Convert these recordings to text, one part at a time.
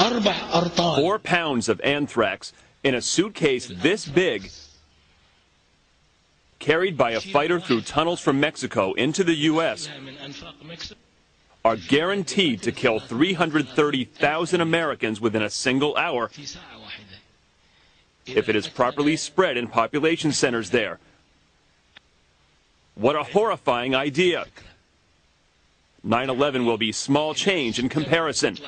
4 pounds of anthrax in a suitcase this big, carried by a fighter through tunnels from Mexico into the U.S., are guaranteed to kill 330,000 Americans within a single hour if it is properly spread in population centers there. What a horrifying idea. 9/11 will be small change in comparison.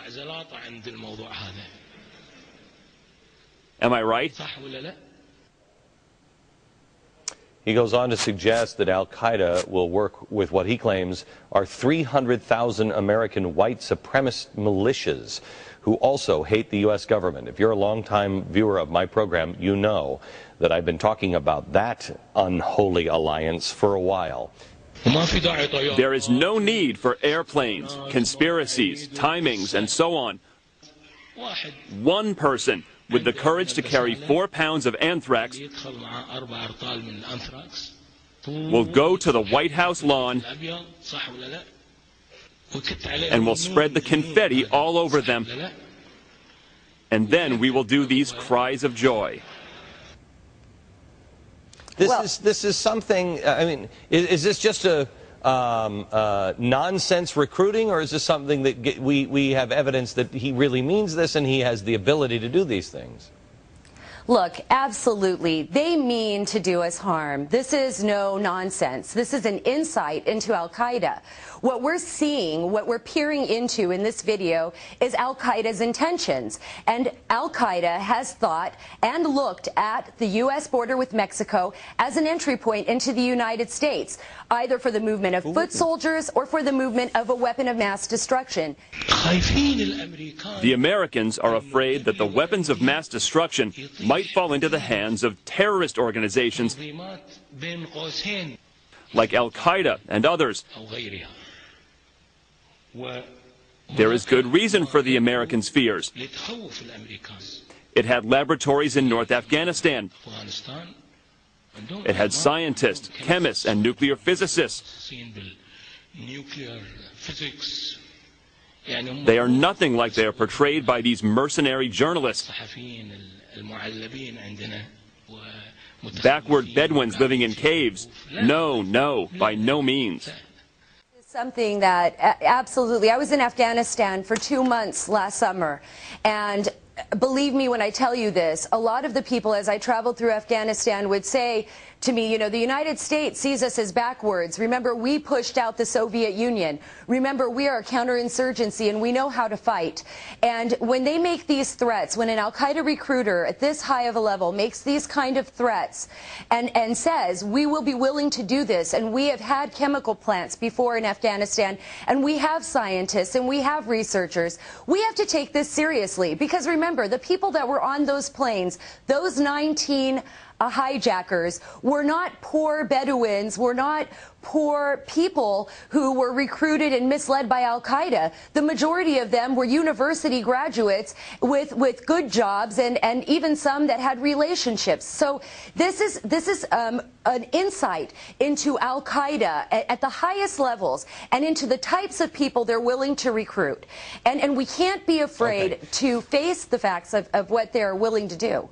Am I right? He goes on to suggest that al-Qaeda will work with what he claims are 300,000 American white supremacist militias who also hate the U.S. government. If you're a longtime viewer of my program, you know that I've been talking about that unholy alliance for a while. There is no need for airplanes, conspiracies, timings, and so on. One person with the courage to carry 4 pounds of anthrax will go to the White House lawn and will spread the confetti all over them. And then we will do these cries of joy. This is something, I mean, is this just a nonsense recruiting, or is this something that we have evidence that he really means this and he has the ability to do these things? Look, absolutely. They mean to do us harm. This is no nonsense. This is an insight into al-Qaeda. What we're seeing, what we're peering into in this video is al-Qaeda's intentions. And al-Qaeda has thought and looked at the U.S. border with Mexico as an entry point into the United States, either for the movement of foot soldiers or for the movement of a weapon of mass destruction. The Americans are afraid that the weapons of mass destruction might fall into the hands of terrorist organizations like al-Qaeda and others. There is good reason for the Americans' fears. It had laboratories in North Afghanistan. It had scientists, chemists, and nuclear physicists. They are nothing like they are portrayed by these mercenary journalists. Backward Bedouins living in caves. No, no, by no means. Something that absolutely, I was in Afghanistan for 2 months last summer, and believe me when I tell you this, a lot of the people as I traveled through Afghanistan would say to me, you know, the United States sees us as backwards. Remember, we pushed out the Soviet Union. Remember, we are a counterinsurgency and we know how to fight. And when they make these threats, when an al-Qaeda recruiter at this high of a level makes these kind of threats and says, we will be willing to do this, and we have had chemical plants before in Afghanistan, and we have scientists and we have researchers, we have to take this seriously. Because remember, the people that were on those planes, those 19 hijackers, were not poor Bedouins, were not poor people who were recruited and misled by al-Qaeda. The majority of them were university graduates with good jobs and even some that had relationships. So this is an insight into al-Qaeda at the highest levels and into the types of people they're willing to recruit. And we can't be afraid to face the facts of what they're willing to do.